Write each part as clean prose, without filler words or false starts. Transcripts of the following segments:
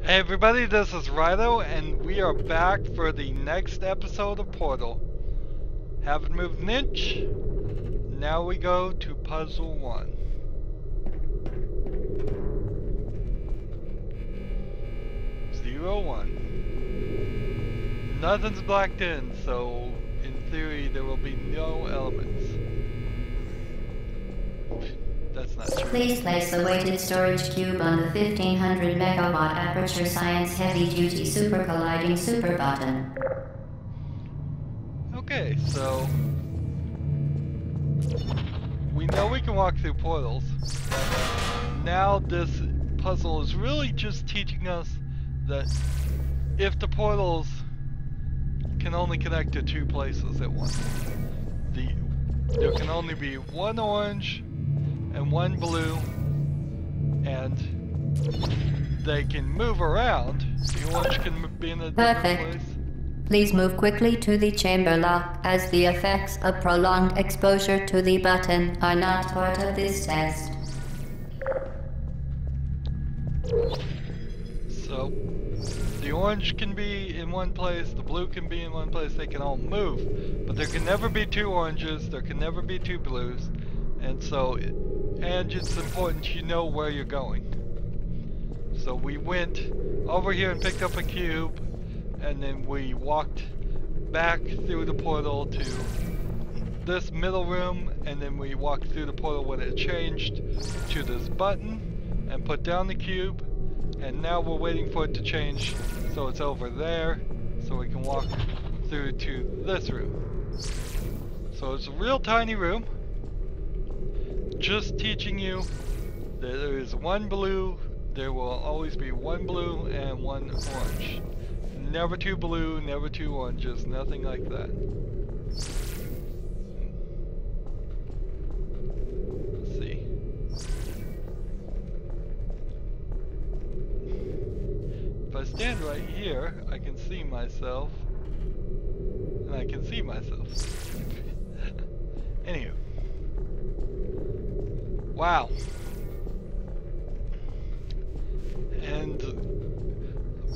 Hey everybody, this is Rydo, and we are back for the next episode of Portal. Haven't moved an inch. Now we go to Puzzle 1. Zero 1. Nothing's blacked in, so in theory there will be no elements. That's not true. Please place the weighted storage cube on the 1500 megawatt Aperture Science Heavy Duty Super Colliding Super button. Okay, so we know we can walk through portals. Now this puzzle is really just teaching us that if the portals can only connect to two places at once, there can only be one orange and one blue, and they can move around. The orange can be in a different place. Please move quickly to the chamber lock, as the effects of prolonged exposure to the button are not part of this test. So, the orange can be in one place, the blue can be in one place, they can all move, but there can never be two oranges, there can never be two blues, and so, and it's important you know where you're going. So we went over here and picked up a cube, and then we walked back through the portal to this middle room, and then we walked through the portal when it changed to this button, and put down the cube, and now we're waiting for it to change so it's over there, so we can walk through to this room. So it's a real tiny room, just teaching you that there is one blue, there will always be one blue and one orange. Never two blue, never two oranges, nothing like that. Let's see. If I stand right here, I can see myself. And I can see myself. Anywho. Wow. And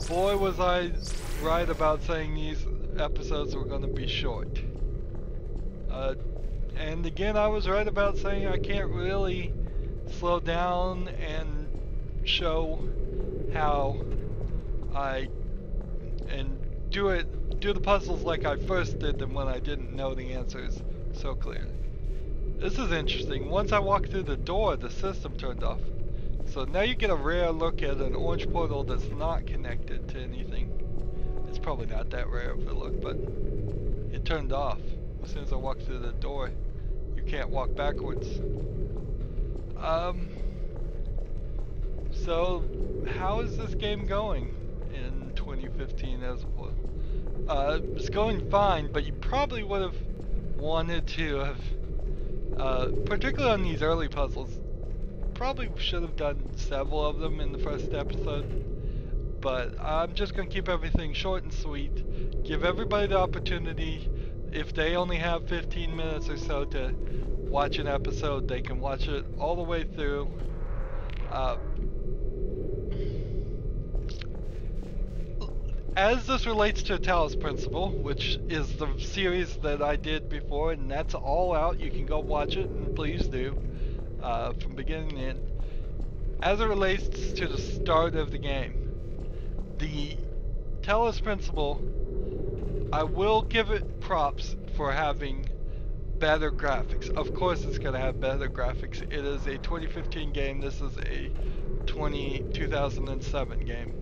boy was I right about saying these episodes were going to be short. And again, I was right about saying I can't really slow down and show how do the puzzles like I first did them when I didn't know the answers so clearly. This is interesting. Once I walked through the door, the system turned off. So now you get a rare look at an orange portal that's not connected to anything. It's probably not that rare of a look, but it turned off. As soon as I walked through the door, you can't walk backwards. So how is this game going in 2015 as a whole? It's going fine, but you probably would have wanted to have, particularly on these early puzzles, probably should have done several of them in the first episode, but I'm just going to keep everything short and sweet, give everybody the opportunity. If they only have 15 minutes or so to watch an episode, they can watch it all the way through. As this relates to Talos Principle, which is the series that I did before, and that's all out, you can go watch it, and please do, from beginning to end. As it relates to the start of the game, the Talos Principle, I will give it props for having better graphics. Of course it's going to have better graphics. It is a 2015 game, this is a 2007 game.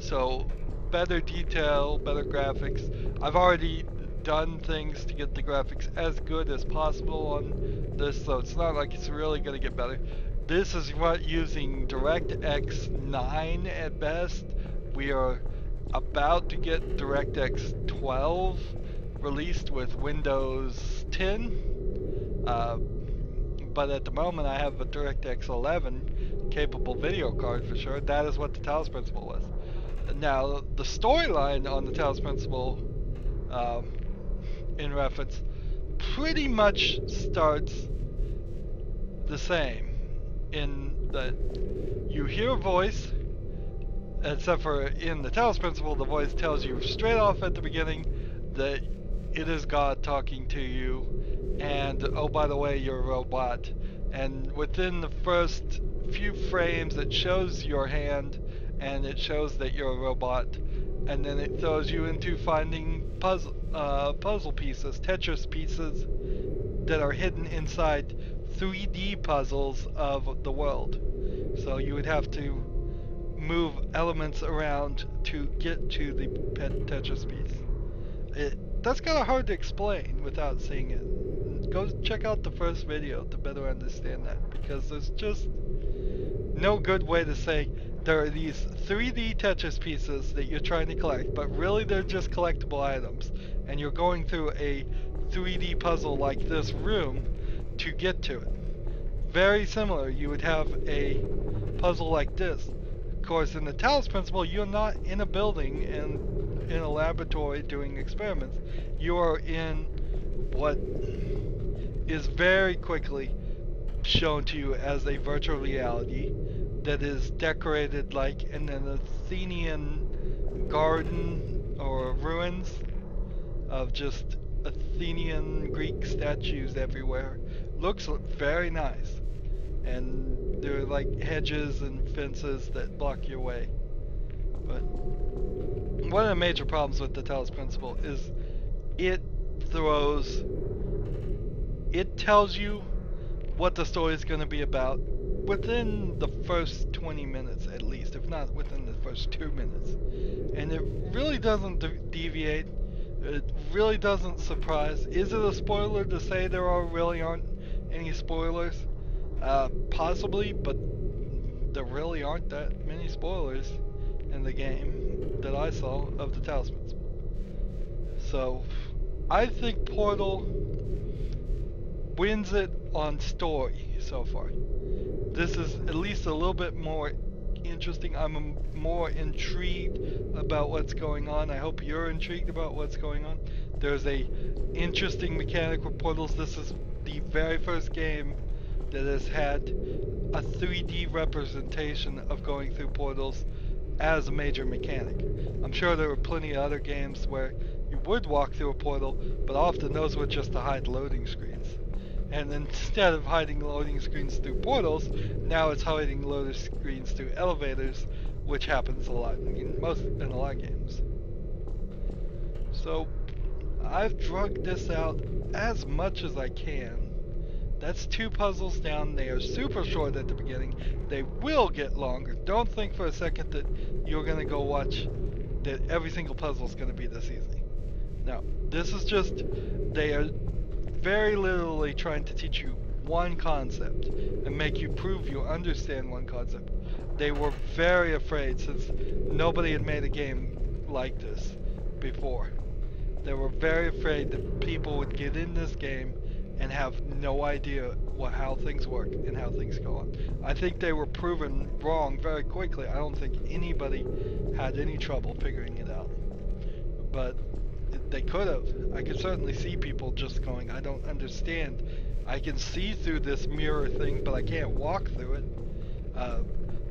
So, better detail, better graphics. I've already done things to get the graphics as good as possible on this, so it's not like it's really going to get better. This is using DirectX 9 at best. We are about to get DirectX 12 released with Windows 10, but at the moment I have a DirectX 11 capable video card for sure. That is what the Talos Principle was. Now, the storyline on the Talos Principle, in reference, pretty much starts the same, in that you hear a voice Except for in the Talos Principle, the voice tells you straight off at the beginning that it is God talking to you, and oh, by the way, you're a robot. And within the first few frames, it shows your hand, and it shows that you're a robot, and then it throws you into finding puzzle pieces, Tetris pieces, that are hidden inside 3D puzzles of the world. So you would have to move elements around to get to the Tetris piece. That's kind of hard to explain without seeing it. Go check out the first video to better understand that, because there's just no good way to say there are these 3D Tetris pieces that you're trying to collect, but really they're just collectible items, and you're going through a 3D puzzle like this room to get to it. Very similar, you would have a puzzle like this. Of course, in the Talos Principle, you're not in a building and in a laboratory doing experiments. You are in what is very quickly shown to you as a virtual reality that is decorated like in an Athenian garden or ruins of just Athenian Greek statues everywhere. Looks very nice, and there are like hedges and fences that block your way. But one of the major problems with the Talos Principle is it tells you what the story is going to be about within the first 20 minutes at least, if not within the first 2 minutes. And it really doesn't deviate. It really doesn't surprise. Is it a spoiler to say there really aren't any spoilers? Possibly, but there really aren't that many spoilers in the game that I saw of the Talos Principle. So, I think Portal wins it on story so far. This is at least a little bit more interesting. I'm more intrigued about what's going on. I hope you're intrigued about what's going on. There's a interesting mechanic with portals. This is the very first game that has had a 3D representation of going through portals as a major mechanic. I'm sure there were plenty of other games where you would walk through a portal, but often those were just to hide loading screens. And instead of hiding loading screens through portals, now it's hiding loading screens through elevators, which happens a lot in a lot of games. So I've drugged this out as much as I can. That's 2 puzzles down. They are super short at the beginning. They will get longer. Don't think for a second that you're gonna go watch that every single puzzle is gonna be this easy. No, this is just, they are very literally trying to teach you one concept and make you prove you understand one concept. They were very afraid, since nobody had made a game like this before. They were very afraid that people would get in this game and have no idea how things work and how things go on. I think they were proven wrong very quickly. I don't think anybody had any trouble figuring it out. But they could have. I could certainly see people just going, I don't understand. I can see through this mirror thing, but I can't walk through it.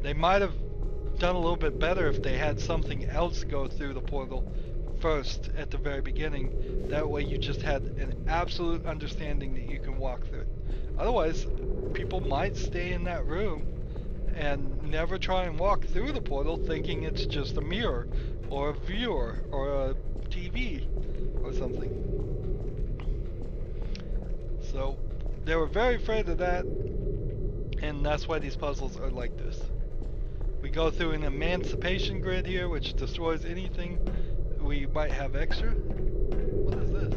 They might have done a little bit better if they had something else go through the portal first at the very beginning. That way you just had an absolute understanding that you can walk through it. Otherwise, people might stay in that room and never try and walk through the portal, thinking it's just a mirror or a viewer or a TV or something. So they were very afraid of that, and that's why these puzzles are like this. We go through an emancipation grid here, which destroys anything we might have extra. What is this?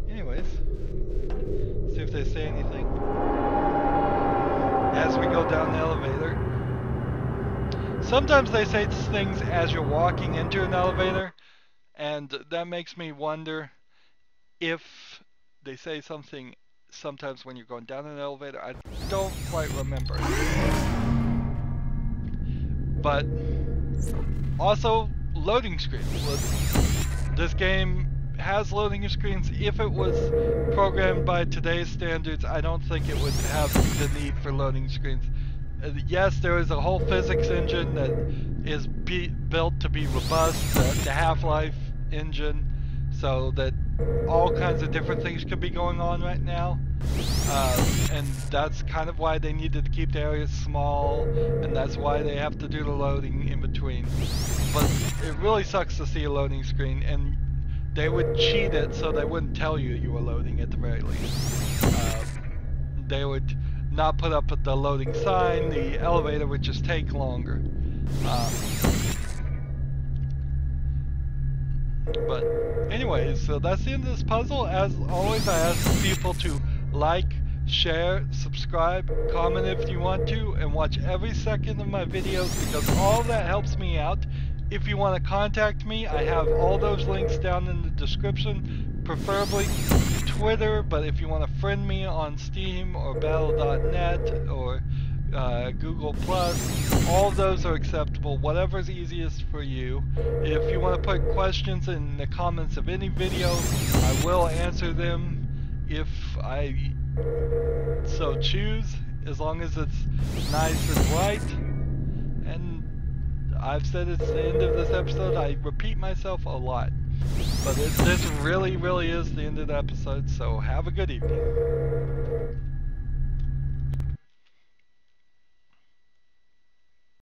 Anyways, see if they say anything as we go down the elevator. Sometimes they say things as you're walking into an elevator, and that makes me wonder if they say something sometimes when you're going down an elevator. I don't quite remember. But also loading screens. This game has loading screens. If it was programmed by today's standards, I don't think it would have the need for loading screens. yes, there is a whole physics engine that is built to be robust, the half-life engine, so that all kinds of different things could be going on right now. And that's kind of why they needed to keep the areas small, and that's why they have to do the loading in between. But it really sucks to see a loading screen, and they would cheat it so they wouldn't tell you you were loading at the very least. They would not put up the loading sign, the elevator would just take longer. But anyways, so that's the end of this puzzle. As always, I ask people to like, share, subscribe, comment if you want to, and watch every second of my videos, because all that helps me out. If you want to contact me, I have all those links down in the description, preferably Twitter, but if you want to friend me on Steam or Battle.net or Google+, all of those are acceptable, whatever's easiest for you. If you want to put questions in the comments of any video, I will answer them if I so choose, as long as it's nice and right. And I've said it's the end of this episode. I repeat myself a lot, but this really is the end of the episode, so have a good evening.